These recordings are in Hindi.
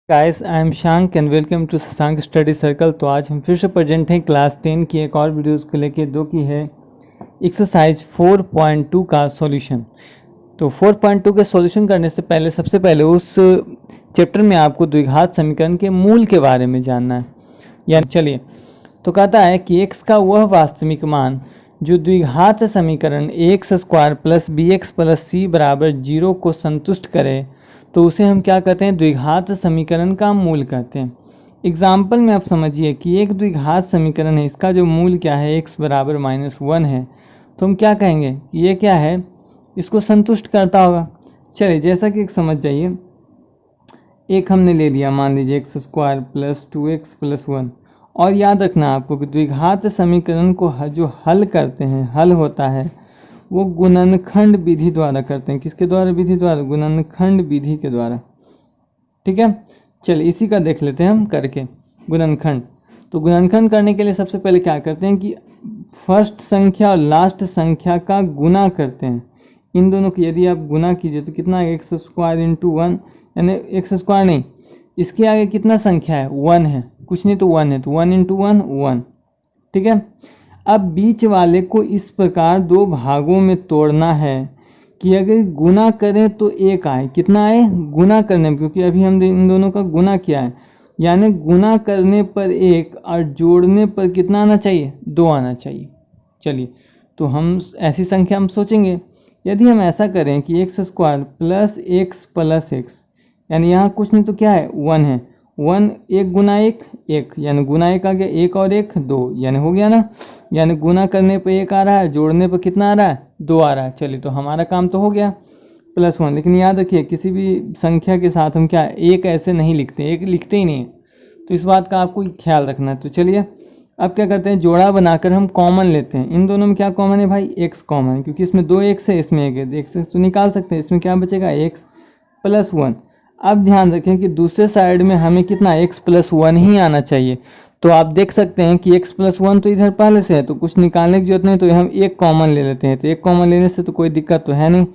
Guys I am Shank and welcome to Shashank study circle. तो आज हम फिर से प्रेजेंट हैं क्लास 10 की एक और वीडियोस को लेके, जो की है एक्सरसाइज 4.2 का सॉल्यूशन। तो 4.2 के सॉल्यूशन करने से पहले सबसे पहले उस चैप्टर में आपको द्विघात समीकरण के मूल के बारे में जानना है। यानी चलिए, तो कहता है कि x का वह वास्तविक मान जो द्विघात समीकरण x square plus b x plus c बराबर 0 को संतुष्ट करे तो उसे हम क्या कहते हैं, द्विघात समीकरण का मूल कहते हैं। एग्जाम्पल में आप समझिए कि एक द्विघात समीकरण है, इसका जो मूल क्या है x बराबर -1 है, तो हम क्या कहेंगे कि ये क्या है, इसको संतुष्ट करता होगा। चलिए जैसा कि एक समझ जाइए, एक हमने ले लिया, मान लीजिए x square plus 2x plus 1। और याद रखना आपको कि द्विघात समीकरण को जो हल करते हैं, हल होता है वो गुणनखंड विधि द्वारा करते हैं। किसके द्वारा? विधि द्वारा, गुणनखंड विधि के द्वारा। ठीक है, चलिए इसी का देख लेते हैं हम करके गुणनखंड। तो गुणनखंड करने के लिए सबसे पहले क्या करते हैं कि फर्स्ट संख्या और लास्ट संख्या का गुना करते हैं। इन दोनों की यदि आप गुना कीजिए तो कितना है, एक्स स्क्वायर इंटू 1, यानी एक्स स्क्वायर नहीं, इसके आगे कितना संख्या है, 1 है, कुछ नहीं तो 1 है, तो 1 इंटू 1 1। ठीक है, अब बीच वाले को इस प्रकार दो भागों में तोड़ना है कि अगर गुना करें तो एक आए, कितना आए, गुना करने में, क्योंकि अभी हम इन दोनों का गुना किया है, यानी गुना करने पर एक और जोड़ने पर कितना आना चाहिए, 2 आना चाहिए। चलिए, तो हम ऐसी संख्या हम सोचेंगे, यदि हम ऐसा करें कि एक्स स्क्वायर प्लस एक्स, यानी यहाँ कुछ नहीं तो क्या है, 1 है, 1 एक गुना एक एक, यानी गुना एक आ गया, एक और एक 2, यानी हो गया ना। यानी गुना करने पर एक आ रहा है, जोड़ने पर कितना आ रहा है, 2 आ रहा है। चलिए, तो हमारा काम तो हो गया +1। लेकिन याद रखिए, किसी भी संख्या के साथ हम क्या एक ऐसे नहीं लिखते, एक लिखते ही नहीं है, तो इस बात का आपको ख्याल रखना है। तो चलिए अब क्या करते हैं, जोड़ा बनाकर हम कॉमन लेते हैं। इन दोनों में क्या कॉमन है भाई, x कॉमन है, क्योंकि इसमें 2 x है, इसमें 1 है, x तो निकाल सकते हैं। इसमें क्या बचेगा, x + 1। अब ध्यान रखें कि दूसरे साइड में हमें कितना, x + 1 ही आना चाहिए। तो आप देख सकते हैं कि x + 1 तो इधर पहले से है, तो कुछ निकालने की जरूरत नहीं, तो हम एक कॉमन ले लेते हैं। तो एक कॉमन लेने से तो कोई दिक्कत तो है नहीं।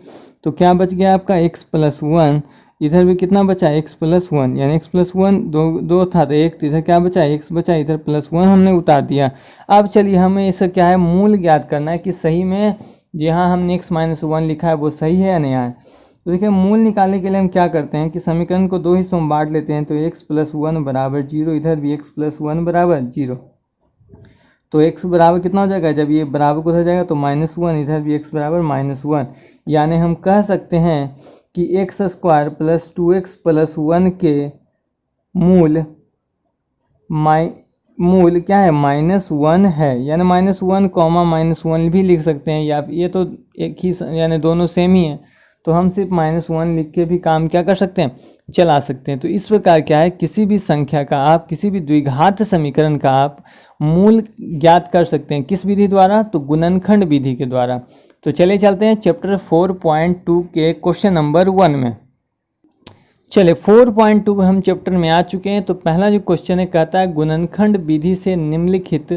तो क्या बच गया आपका, x + 1, इधर भी कितना बचा, x + 1, यानी x + 1 दो था तो एक, तो इधर क्या बचा, x बचा, इधर +1 हमने उतार दिया। अब चलिए हमें इसका क्या है, मूल ज्ञात करना है कि सही में जहाँ हमने x - 1 लिखा है वो सही है या नहीं है। तो देखिए, मूल निकालने के लिए हम क्या करते हैं कि समीकरण को 2 हिस्सों में बांट लेते हैं। तो x + 1 बराबर 0, इधर भी x + 1 बराबर 0। तो x बराबर कितना हो जाएगा, जब ये बराबर को हो जाएगा तो -1, इधर भी x बराबर -1, यानी हम कह सकते हैं कि एक्स स्क्वायर प्लस 2x + 1 के मूल क्या है, -1 है, यानी -1, -1 भी लिख सकते हैं, या ये तो एक ही, यानी दोनों सेम ही है, तो हम सिर्फ -1 लिख के भी काम क्या कर सकते हैं, चला सकते हैं। तो इस प्रकार क्या है, किसी भी संख्या का आप, किसी भी द्विघात समीकरण का आप मूल ज्ञात कर सकते हैं। किस विधि द्वारा, तो गुणनखंड विधि के द्वारा। तो चलिए चलते हैं चैप्टर 4.2 के क्वेश्चन नंबर 1 में। चलिए 4.2 हम चैप्टर में आ चुके हैं। तो पहला जो क्वेश्चन है, कहता है गुणनखंड विधि से निम्नलिखित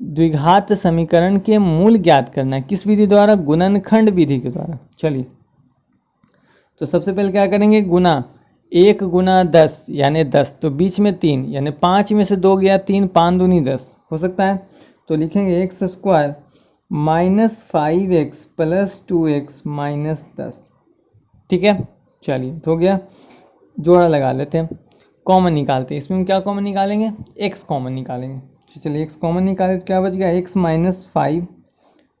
द्विघात समीकरण के मूल ज्ञात करना है। किस विधि द्वारा, गुणनखंड विधि के द्वारा। चलिए, तो सबसे पहले क्या करेंगे, गुना, 1 गुना 10 यानी 10, तो बीच में 3, यानी 5 में से 2 गया, 3, 5 दूनी 10 हो सकता है। तो लिखेंगे एक्स स्क्वायर -5x + 2x - 10। ठीक है, चलिए तो हो गया। जोड़ा लगा लेते हैं, कॉमन निकालते हैं। इसमें क्या कॉमन निकालेंगे, x कॉमन निकालेंगे। तो चलिए x कॉमन निकाले तो क्या बच गया, x - 5।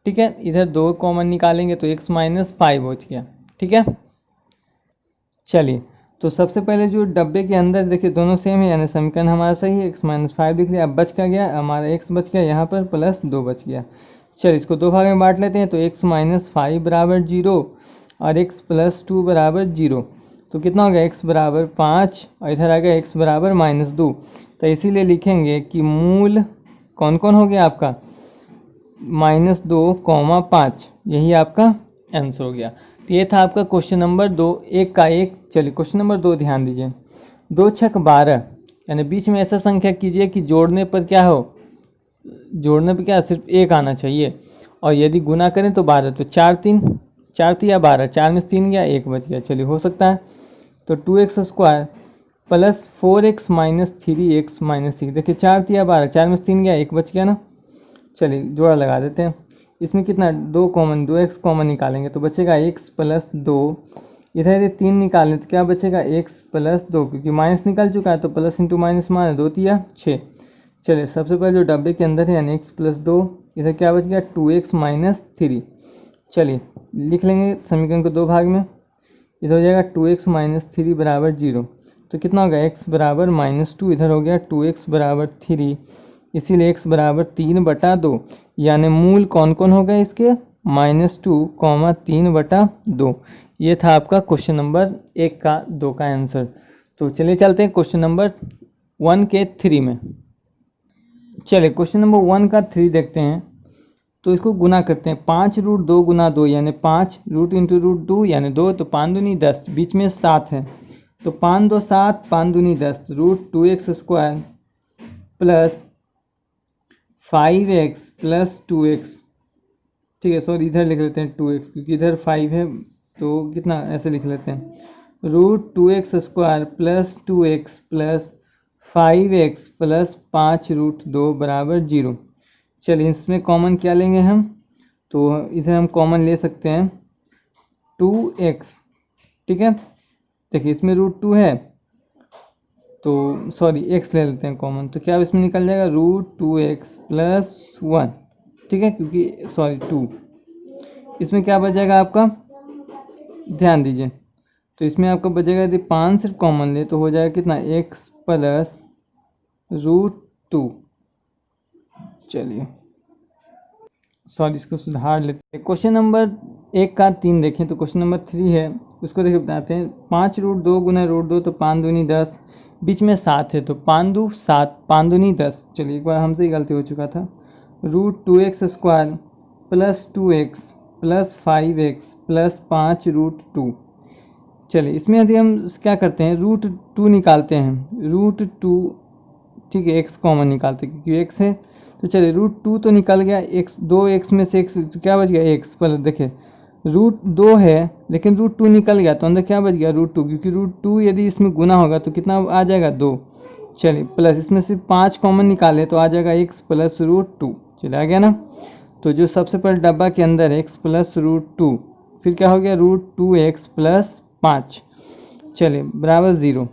ठीक है, इधर 2 कॉमन निकालेंगे तो x - 5 बच गया। ठीक है, चलिए तो सबसे पहले जो डब्बे के अंदर देखिए दोनों सेम है, यानी समीकरण हमारा सही है, x - 5 लिख लिया। अब बच क्या गया हमारा, x बच गया यहाँ पर +2 बच गया। चलिए इसको 2 भाग में बांट लेते हैं। तो x - 5 बराबर 0 और x + 2 बराबर 0, तो कितना हो गया, x बराबर 5 और इधर आ गया x बराबर -2। तो इसीलिए लिखेंगे कि मूल कौन कौन हो गया आपका, -2, 5, यही आपका आंसर हो गया। तो ये था आपका क्वेश्चन नंबर 2, 1 का 1। चलिए क्वेश्चन नंबर 2 ध्यान दीजिए, 2 छक 12, यानी बीच में ऐसा संख्या कीजिए कि जोड़ने पर क्या हो, जोड़ने पर क्या सिर्फ 1 आना चाहिए, और यदि गुना करें तो 12, तो 4 3 12, 4 में से 3 गया, 1 बच गया। चलिए हो सकता है। तो 2x² plus 4x minus 3x minus 6। देखिए 4 तिया 12, 4 में से 3 गया, 1 बच गया ना। चलिए जोड़ा लगा देते हैं। इसमें कितना 2 कॉमन, 2x कॉमन निकालेंगे तो बचेगा x प्लस 2। इधर ये 3 निकालें तो क्या बचेगा x प्लस 2, क्योंकि माइनस निकल चुका है तो प्लस इंटू माइनस माने 2 तिया 6। चलिए सबसे पहले जो डब्बे के अंदर है यानी x प्लस 2, इधर क्या बच गया 2x माइनस 3। चलिए लिख लेंगे समीकरण को 2 भाग में। इधर हो जाएगा 2x माइनस 3 बराबर 0, तो कितना होगा x बराबर -2। इधर हो गया 2x बराबर 3, इसीलिए x बराबर 3/2। यानी मूल कौन कौन हो गए इसके, -2, 3/2। ये था आपका क्वेश्चन नंबर 1 का 2 का आंसर। तो चलिए चलते हैं क्वेश्चन नंबर 1 के 3 में। चलिए क्वेश्चन नंबर 1 का 3 देखते हैं। तो इसको गुना करते हैं, 5√2 गुना 2 यानी 5, रूट इंटू रूट 2 यानी 2, तो 5 दूनी 10, बीच में 7 है तो 5 2 7, 5 दूनी 10, root 2x square plus 5x plus 2x। ठीक है, सॉरी इधर लिख लेते हैं 2x, क्योंकि इधर 5 है तो कितना ऐसे लिख लेते हैं, root 2x square plus 2x plus 5x plus 5√2 बराबर 0। चलिए इसमें कॉमन क्या लेंगे हम, तो इसे हम कॉमन ले सकते हैं 2x। ठीक है, देखिए इसमें रूट 2 है तो सॉरी x ले लेते हैं कॉमन, तो क्या इसमें निकल जाएगा रूट 2x प्लस 1। ठीक है, क्योंकि सॉरी 2, इसमें क्या बच जाएगा आपका, ध्यान दीजिए, तो इसमें आपका बचेगा यदि 5 से कॉमन ले तो हो जाएगा कितना x प्लस रूट 2। चलिए सॉरी इसको सुधार लेते हैं। क्वेश्चन नंबर 1 का 3 देखें तो क्वेश्चन नंबर 3 है, उसको देखिए बताते हैं। 5√2 गुना रूट 2 तो 5 दूनी 10, बीच में 7 है तो 5 2 7, 5 दूनी 10। चलिए एक बार हमसे ही गलती हो चुका था, root 2x square plus 2x plus 5x plus 5√2। चलिए इसमें यदि हम क्या करते हैं, रूट 2 निकालते हैं, रूट 2, ठीक है, x कॉमन निकालते हैं क्योंकि x है, तो चलिए रूट 2 तो निकल गया, x 2x में से x तो क्या बच गया x, पहले देखिए रूट 2 है लेकिन रूट 2 निकल गया तो अंदर क्या बच गया रूट 2, क्योंकि रूट 2 यदि इसमें गुना होगा तो कितना आ जाएगा 2। चलिए प्लस इसमें से 5 कॉमन निकाले तो आ जाएगा x प्लस रूट 2। चलिए आ गया ना, तो जो सबसे पहले डब्बा के अंदर है x प्लस रूट 2, फिर क्या हो गया रूट 2x प्लस 5। चलिए बराबर 0।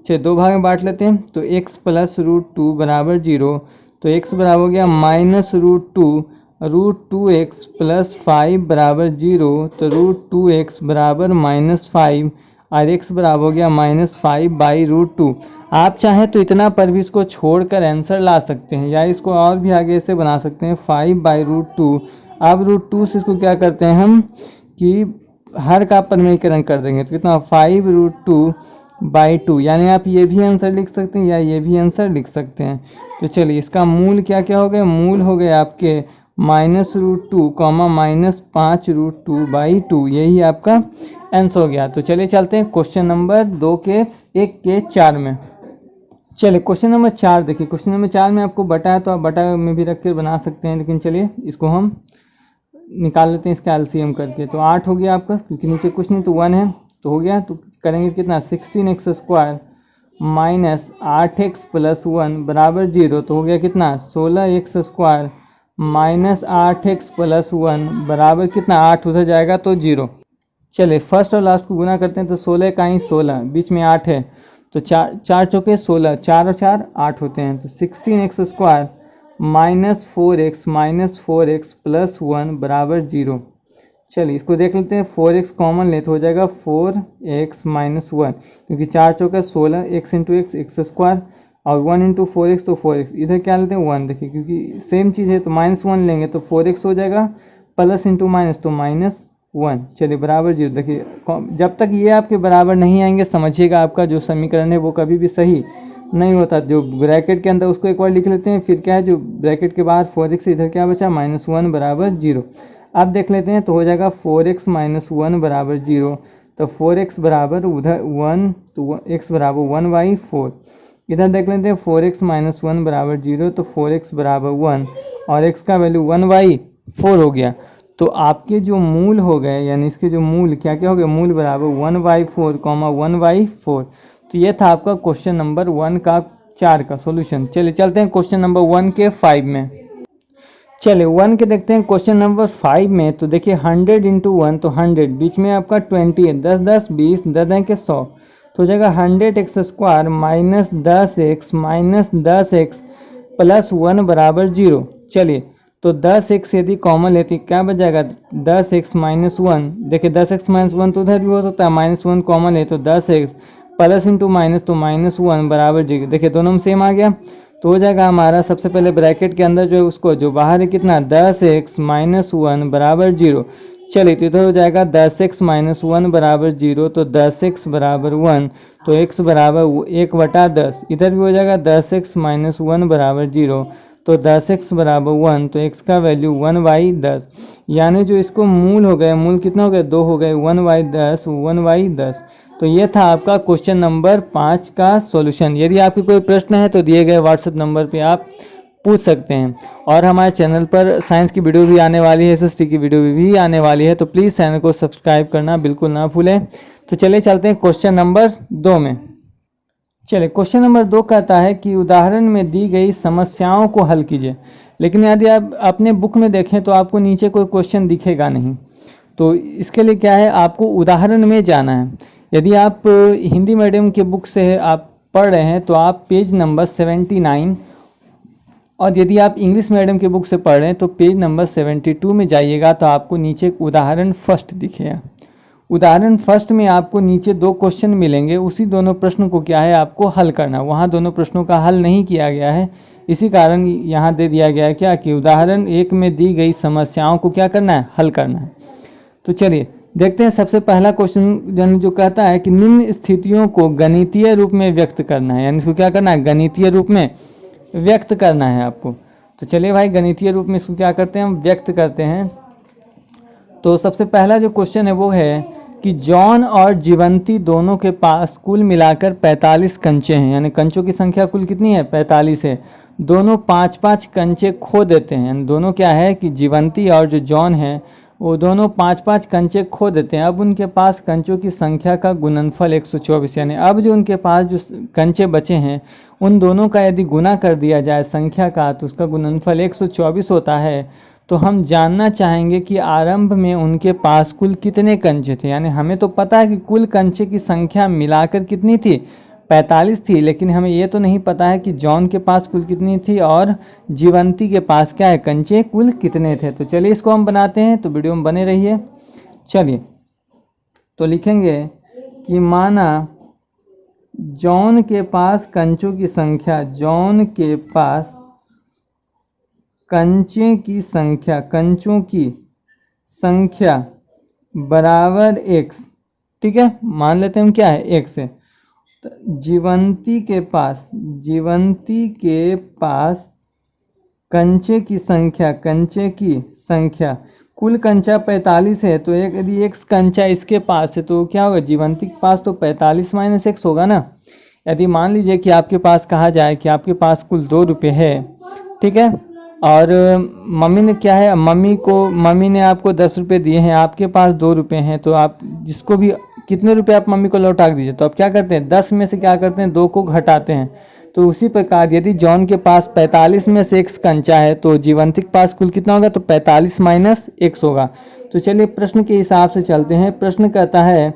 चलिए 2 भाग में बांट लेते हैं, तो x प्लस रूट 2 बराबर 0, तो x बराबर हो गया -√2, रूट 2x प्लस 5 बराबर 0, तो रूट 2x बराबर -5 और x बराबर हो गया -5/√2। आप चाहें तो इतना पर भी इसको छोड़कर आंसर ला सकते हैं, या इसको और भी आगे से बना सकते हैं 5/√2। अब रूट 2 से इसको क्या करते हैं हम कि हर का परमीकरण कर देंगे, तो कितना 5√2/2, यानी आप ये भी आंसर लिख सकते हैं या ये भी आंसर लिख सकते हैं। तो चलिए इसका मूल क्या क्या हो गया, मूल हो गए आपके -√2, -5√2/2, यही आपका आंसर हो गया। तो चलिए चलते हैं क्वेश्चन नंबर 2 के 1 के 4 में। चलिए क्वेश्चन नंबर 4 देखिए, क्वेश्चन नंबर 4 में आपको बटा है तो आप बटा में भी रख कर बना सकते हैं, लेकिन चलिए इसको हम निकाल लेते हैं इसका एलसीएम करके। तो 8 हो गया आपका, क्योंकि नीचे कुछ नहीं तो 1 है तो हो गया, तो करेंगे कितना 16x square minus 8x plus 1 बराबर 0, तो हो गया कितना 16x square minus 8x plus 1 बराबर कितना 8, उधर जाएगा तो 0। चलिए फर्स्ट और लास्ट को गुना करते हैं, तो 16 का ही 16, बीच में 8 है तो 4 चौके 16, 4 और 4 8 होते हैं, तो 16x स्क्वायर -4x प्लस 1 बराबर 0। चलिए इसको देख लेते हैं, 4x कॉमन ले तो हो जाएगा 4x माइनस 1, क्योंकि 4 चौका 16, x इंटू एक्स स्क्वायर और 1 इंटू 4x तो 4x, इधर क्या लेते हैं 1, देखिए क्योंकि सेम चीज़ है तो -1 लेंगे तो 4x हो जाएगा, प्लस इंटू माइनस तो -1। चलिए बराबर 0। देखिए जब तक ये आपके बराबर नहीं आएंगे समझिएगा आपका जो समीकरण है वो कभी भी सही नहीं होता। जो ब्रैकेट के अंदर उसको एक बार लिख लेते हैं, फिर क्या है जो ब्रैकेट के बाहर 4x, इधर क्या बचा -1 बराबर 0। अब देख लेते हैं तो हो जाएगा 4x माइनस 1 बराबर 0, तो 4x बराबर उधर 1, तो x बराबर 1/4। इधर देख लेते हैं 4x माइनस 1 बराबर 0, तो 4x बराबर 1 और x का वैल्यू 1/4 हो गया। तो आपके जो मूल हो गए, यानी इसके जो मूल क्या क्या हो गए, मूल बराबर 1/4, 1/4। तो ये था आपका क्वेश्चन नंबर 1 का 4 का सॉल्यूशन। चलिए चलते हैं क्वेश्चन नंबर 1 के 5 में। चलिए 1 के देखते हैं क्वेश्चन नंबर 5 में। तो देखिए 100 इंटू 1 तो 100, बीच में आपका 20 है, 10 10 20, 10 है के 100, तो हो जाएगा 100x² माइनस 10x प्लस 1 बराबर 0। चलिए तो 10x यदि कॉमन लेती क्या बच जाएगा, 10x माइनस 1। देखिए 10x माइनस 1 तो उधर भी हो सकता है, माइनस 1 कॉमन ले तो 10x प्लस इंटू माइनस तो माइनस 1 बराबर 0। देखिए दोनों में सेम आ गया, तो हो जाएगा हमारा सबसे पहले ब्रैकेट के अंदर जो है उसको जो बाहर है कितना 10x माइनस 1 बराबर 0। चलिए तो इधर हो जाएगा 10x माइनस 1 बराबर 0, तो 10x बराबर 1, तो x बराबर 1/10। इधर भी हो जाएगा 10x माइनस 1 बराबर 0, तो 10x बराबर 1, तो x का वैल्यू 1/10। यानी जो इसको मूल हो गए, मूल कितना हो गए 2 हो गए, 1/10 1/10। तो ये था आपका क्वेश्चन नंबर 5 का सॉल्यूशन। यदि आपके कोई प्रश्न है तो दिए गए व्हाट्सएप नंबर पे आप पूछ सकते हैं। और हमारे चैनल पर साइंस की वीडियो भी आने वाली है, एसएसटी की वीडियो भी आने वाली है, तो प्लीज़ चैनल को सब्सक्राइब करना बिल्कुल ना भूलें। तो चलिए चलते हैं क्वेश्चन नंबर 2 में। चलिए क्वेश्चन नंबर 2 कहता है कि उदाहरण में दी गई समस्याओं को हल कीजिए। लेकिन यदि आप अपने बुक में देखें तो आपको नीचे कोई क्वेश्चन दिखेगा नहीं। तो इसके लिए क्या है, आपको उदाहरण में जाना है। यदि आप हिंदी मीडियम के बुक से आप पढ़ रहे हैं तो आप पेज नंबर 79, और यदि आप इंग्लिश मीडियम के बुक से पढ़ रहे हैं तो पेज नंबर 72 में जाइएगा, तो आपको नीचे उदाहरण फर्स्ट दिखेगा। उदाहरण फर्स्ट में आपको नीचे 2 क्वेश्चन मिलेंगे, उसी दोनों प्रश्न को क्या है आपको हल करना। वहाँ दोनों प्रश्नों का हल नहीं किया गया है, इसी कारण यहाँ दे दिया गया है क्या कि उदाहरण 1 में दी गई समस्याओं को क्या करना है, हल करना है। तो चलिए देखते हैं सबसे पहला क्वेश्चन जो कहता है कि निम्न स्थितियों को गणितीय रूप में व्यक्त करना है, यानी इसको क्या करना है, गणितीय रूप में व्यक्त करना है आपको। तो चलिए भाई गणितीय रूप में इसको क्या करते हैं, हम व्यक्त करते हैं। तो सबसे पहला जो क्वेश्चन है वो है कि जॉन और जीवंती दोनों के पास कुल मिलाकर 45 कंचे हैं, यानी कंचों की संख्या कुल कितनी है, 45 है। दोनों 5-5 कंचे खो देते हैं, यानी दोनों क्या है कि जीवंती और जो जॉन है वो दोनों 5-5 कंचे खो देते हैं। अब उनके पास कंचों की संख्या का गुणनफल 124, यानी अब जो उनके पास जो कंचे बचे हैं उन दोनों का यदि गुना कर दिया जाए संख्या का, तो उसका गुणनफल 124 होता है। तो हम जानना चाहेंगे कि आरंभ में उनके पास कुल कितने कंचे थे। यानी हमें तो पता है कि कुल कंचे की संख्या मिलाकर कितनी थी, 45 थी, लेकिन हमें ये तो नहीं पता है कि जॉन के पास कुल कितनी थी और जीवंती के पास क्या है, कंचे कुल कितने थे। तो चलिए इसको हम बनाते हैं, तो वीडियो में बने रहिए। चलिए तो लिखेंगे कि माना जॉन के पास कंचों की संख्या, जॉन के पास कंचे की संख्या, कंचों की संख्या बराबर x, ठीक है, मान लेते हैं हम क्या है x है। तो जीवंती के पास कंचे की संख्या, कंचे की संख्या कुल कंचा 45 है, तो एक यदि x कंचा इसके पास है तो क्या होगा, जीवंती के पास तो 45 माइनस x होगा ना। यदि मान लीजिए कि आपके पास कहा जाए कि आपके पास कुल 2 रुपये है, ठीक है, और मम्मी ने क्या है, मम्मी ने आपको 10 रुपये दिए हैं, आपके पास 2 रुपये हैं, तो आप जिसको भी कितने रुपए आप मम्मी को लौटा दीजिए। तो आप क्या करते हैं, 10 में से क्या करते हैं, 2 को घटाते हैं। तो उसी प्रकार यदि जॉन के पास 45 में से x कंचा है तो जीवंती के पास कुल कितना होगा, तो 45 माइनस x होगा। तो चलिए प्रश्न के हिसाब से चलते हैं। प्रश्न कहता है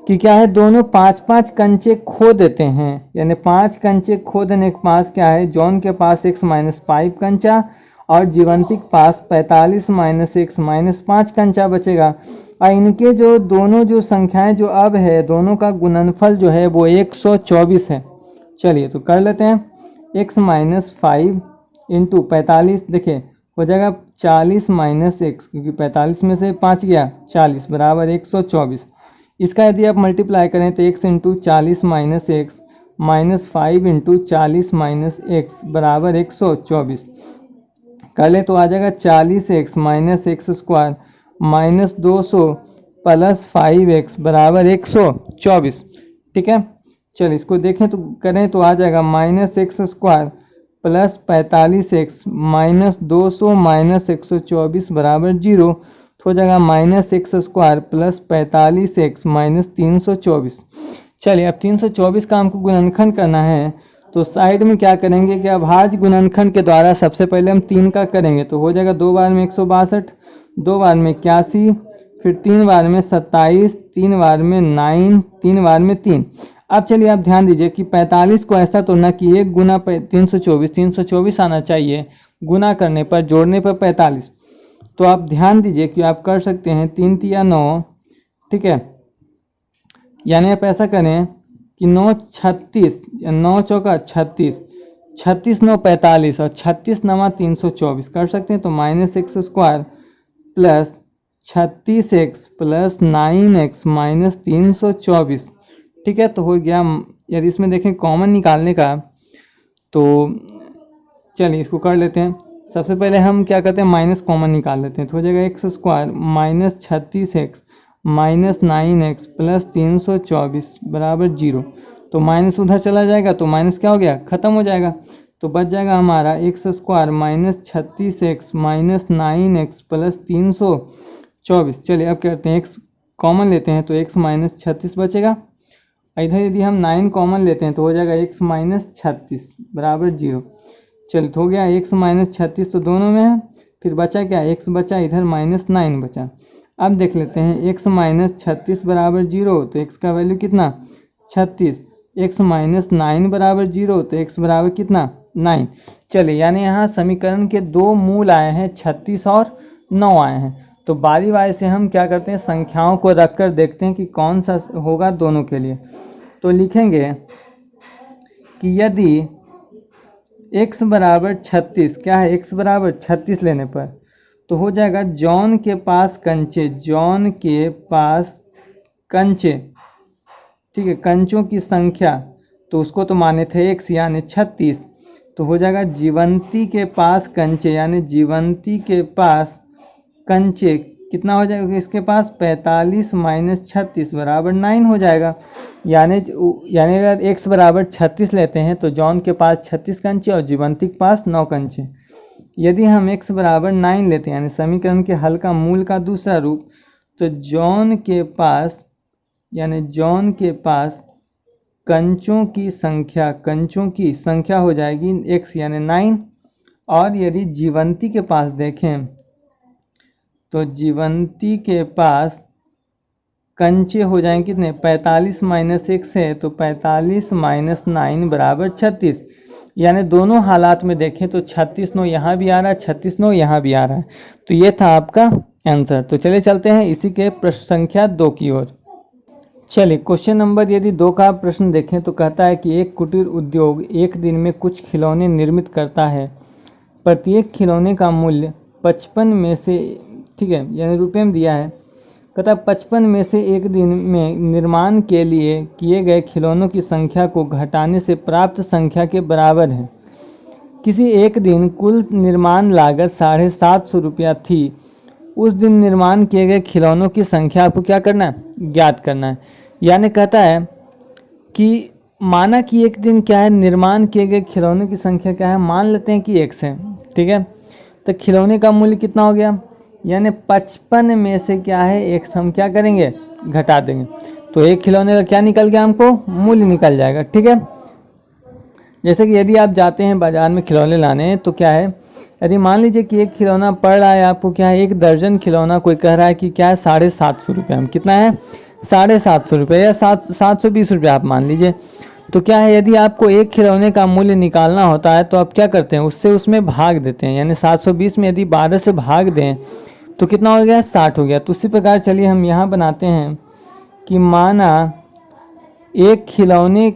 कि क्या है, दोनों 5-5 कंचे खो देते हैं, यानी 5 कंचे खो देने के पास क्या है, जॉन के पास x माइनस 5 कंचा और जीवंती के पास 45 माइनस x माइनस 5 कंचा बचेगा। और इनके जो दोनों जो संख्याएं जो अब है, दोनों का गुणनफल जो है वो 124 है। चलिए तो कर लेते हैं, x माइनस 5 इंटू 45, देखिए हो जाएगा 40 माइनस x, क्योंकि 45 में से 5 गया 40 बराबर 124। इसका यदि आप मल्टीप्लाई करें तो x into 40 minus x minus 5 into 40 minus x बराबर 124 कर ले तो आ जाएगा 40x minus x square minus 200 plus 5x बराबर 124। ठीक है, चलिए इसको देखें तो करें तो आ जाएगा minus x square plus 45x minus 200 minus 124 बराबर 0, तो हो जाएगा minus x square plus 45x minus 324। चलिए अब 324 का हमको गुणनखंड करना है, तो साइड में क्या करेंगे कि अभाज्य गुणनखंड के द्वारा सबसे पहले हम 3 का करेंगे, तो हो जाएगा 2 बार में 162, 2 बार में 81, फिर 3 बार में 27, 3 बार में 9, 3 बार में 3। अब चलिए आप ध्यान दीजिए कि 45 को ऐसा तो ना कि 1 गुना 324 आना चाहिए, गुना करने पर जोड़ने पर 45। तो आप ध्यान दीजिए कि आप कर सकते हैं 3 तिया 9, ठीक है, यानी आप ऐसा करें कि 9 36, 9 चौका 36, 36 9 45 और 36 9 324 कर सकते हैं। तो -x² plus 36x plus 9x minus 324, ठीक है। तो हो गया, यदि इसमें देखें कॉमन निकालने का, तो चलिए इसको कर लेते हैं। सबसे पहले हम क्या करते हैं, माइनस कॉमन निकाल लेते हैं, तो हो जाएगा x² minus 36x minus 9x plus 324 बराबर 0। तो माइनस उधर चला जाएगा तो माइनस क्या हो गया, ख़त्म हो जाएगा। तो बच जाएगा हमारा x² minus 36x minus 9x plus 324। चलिए अब करते हैं x कॉमन लेते हैं, तो x माइनस 36 बचेगा। इधर यदि हम 9 कॉमन लेते हैं तो हो जाएगा x माइनस 36 बराबर 0। चलिए तो हो गया x माइनस 36 तो दोनों में है, फिर बचा क्या, x बचा, इधर माइनस 9 बचा। अब देख लेते हैं x माइनस 36 बराबर 0, तो x का वैल्यू कितना 36, x माइनस 9 बराबर 0, तो x बराबर कितना 9। चलिए यानी यहाँ समीकरण के 2 मूल आए हैं, 36 और 9 आए हैं। तो बारी बारी से हम क्या करते हैं, संख्याओं को रख कर देखते हैं कि कौन सा होगा दोनों के लिए। तो लिखेंगे कि यदि x बराबर 36, क्या है x बराबर 36 लेने पर, तो हो जाएगा जॉन के पास कंचे, जॉन के पास कंचे, ठीक है, कंचों की संख्या, तो उसको तो माने थे x यानी 36, तो हो जाएगा जीवंती के पास कंचे, यानी जीवंती के पास कंचे कितना हो जाएगा इसके पास 45 माइनस 36 बराबर 9 हो जाएगा। यानी अगर x बराबर 36 लेते हैं तो जॉन के पास 36 कंचे और जीवंती के पास 9 कंचे। यदि हम x बराबर 9 लेते हैं, यानी समीकरण के हल का मूल का दूसरा रूप, तो जॉन के पास, यानी जॉन के पास कंचों की संख्या हो जाएगी x यानी 9। और यदि जीवंती के पास देखें तो जीवंती के पास कंचे हो जाएंगे कितने, 45 माइनस 1 है, तो 45 माइनस 9 बराबर 36। यानी दोनों हालात में देखें तो 36 9 यहाँ भी आ रहा है, 36 9 यहाँ भी आ रहा है। तो ये था आपका आंसर। तो चलिए चलते हैं इसी के प्रश्न संख्या 2 की ओर। चलिए क्वेश्चन नंबर यदि 2 का प्रश्न देखें तो कहता है कि एक कुटीर उद्योग एक दिन में कुछ खिलौने निर्मित करता है, प्रत्येक खिलौने का मूल्य 55 में से, ठीक है, यानी रुपये में दिया है, कहता 55 में से एक दिन में निर्माण के लिए किए गए खिलौनों की संख्या को घटाने से प्राप्त संख्या के बराबर है। किसी एक दिन कुल निर्माण लागत 750 रुपया थी। उस दिन निर्माण किए गए खिलौनों की संख्या आपको क्या करना है, ज्ञात करना है। यानी कहता है कि माना कि एक दिन क्या है, निर्माण किए गए खिलौनों की संख्या क्या है, मान लेते हैं कि 1 है, ठीक है। तो खिलौने का मूल्य कितना हो गया, यानी 55 में से क्या है 1 हम क्या करेंगे, घटा देंगे। तो एक खिलौने का क्या निकल गया, हमको मूल्य निकल जाएगा, ठीक है। जैसे कि यदि आप जाते हैं बाजार में खिलौने लाने, तो क्या है, यदि मान लीजिए कि एक खिलौना पड़ रहा है आपको क्या है, 1 दर्जन खिलौना कोई कह रहा है कि क्या है 750 रुपये में, कितना है 750 रुपये या 720 रुपये आप मान लीजिए। तो क्या है, यदि आपको एक खिलौने का मूल्य निकालना होता है तो आप क्या करते हैं, उसमें भाग देते हैं, यानी 720 में यदि 12 से भाग दें तो कितना हो गया, 60 हो गया। तो उसी प्रकार चलिए हम यहाँ बनाते हैं कि माना एक खिलौने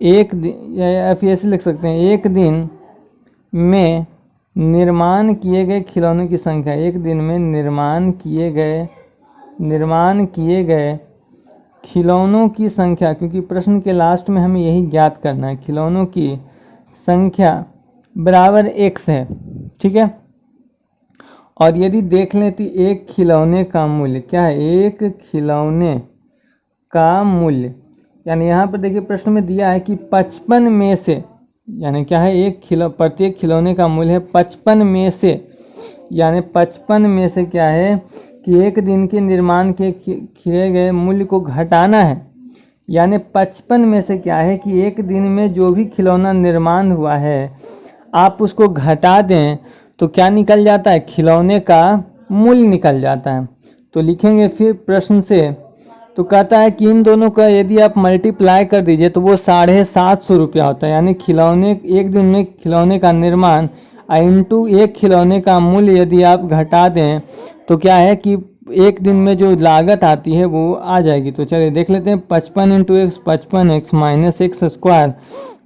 एक दिन, या फिर ऐसे लिख सकते हैं, एक दिन में निर्माण किए गए खिलौनों की संख्या, एक दिन में निर्माण किए गए खिलौनों की संख्या, क्योंकि प्रश्न के लास्ट में हमें यही ज्ञात करना है, खिलौनों की संख्या बराबर x है, ठीक है। और यदि देख लें तो एक खिलौने का मूल्य क्या है, एक खिलौने का मूल्य, यानी यहाँ पर देखिए प्रश्न में दिया है कि 55 में से, यानी क्या है, प्रत्येक खिलौने का मूल्य है 55 में से, यानी 55 में से क्या है कि एक दिन के निर्माण के किए गए मूल्य को घटाना है, यानी 55 में से क्या है कि एक दिन में जो भी खिलौना निर्माण हुआ है आप उसको घटा दें तो क्या निकल जाता है, खिलौने का मूल्य निकल जाता है। तो लिखेंगे फिर प्रश्न से, तो कहता है कि इन दोनों का यदि आप मल्टीप्लाई कर दीजिए तो वो 750 रुपया होता है, यानी खिलौने एक दिन में खिलौने का निर्माण इंटू एक खिलौने का मूल्य यदि आप घटा दें तो क्या है कि एक दिन में जो लागत आती है वो आ जाएगी। तो चलिए देख लेते हैं, 55 into x 55x minus x square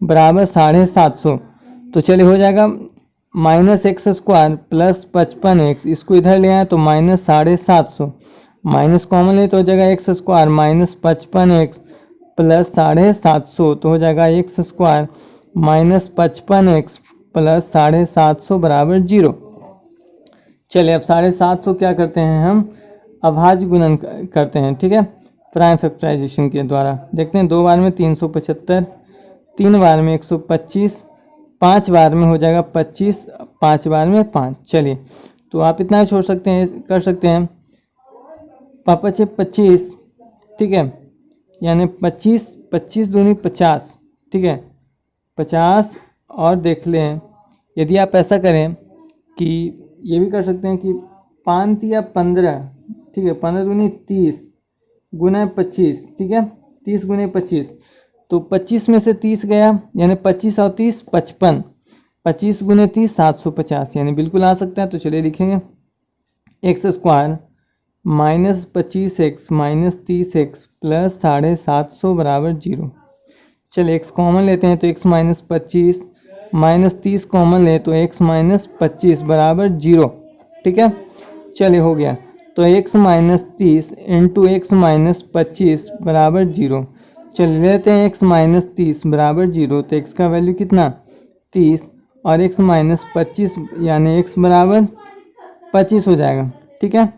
बराबर 750। तो चलिए हो जाएगा minus x square plus 55x, इसको इधर ले आए तो माइनस 750, माइनस कॉमन ले तो हो जाएगा x square minus 55x plus 750, तो हो जाएगा x square minus 55x plus 750 बराबर 0। चलिए अब 750 क्या करते हैं हम, अभाज्य गुणन करते हैं, ठीक है, प्राइम फैक्टराइजेशन के द्वारा। देखते हैं 2 बार में 375, 3 बार में 125, 5 बार में हो जाएगा 25, 5 बार में 5। चलिए तो आप इतना छोड़ सकते हैं, कर सकते हैं, पापा से 25, ठीक है, यानी 25, 25 दूनी 50, ठीक है, 50। और देख लें यदि आप ऐसा करें कि ये भी कर सकते हैं कि 5 या 15, ठीक है, 15 दूनी 30 गुना 25, ठीक है, 30 गुने 25, तो 25 में से 30 गया यानी 25 और 30 55, 25 गुने 30 750, यानी बिल्कुल आ सकता है। तो चलिए लिखेंगे x square minus 25x minus 30x plus 750 बराबर 0। चलिए x कॉमन लेते हैं तो x माइनस 25 माइनस 30 कॉमन ले तो x माइनस 25 बराबर 0, ठीक है। चलिए हो गया, तो x minus 30 into x minus 25 बराबर 0। चलिए लेते हैं x माइनस 30 बराबर 0, तो x का वैल्यू कितना 30 और x माइनस 25 यानी x बराबर 25 हो जाएगा, ठीक है।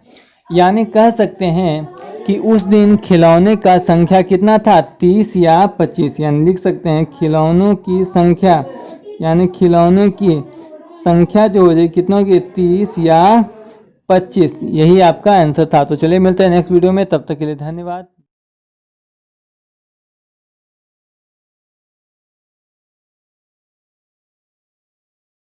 यानी कह सकते हैं कि उस दिन खिलौने का संख्या कितना था 30 या 25, यानी लिख सकते हैं खिलौनों की संख्या, यानी खिलौने की संख्या जो हो जाएगी कितना होगी 30 या 25, यही आपका आंसर था। तो चलिए मिलते हैं नेक्स्ट वीडियो में, तब तक के लिए धन्यवाद।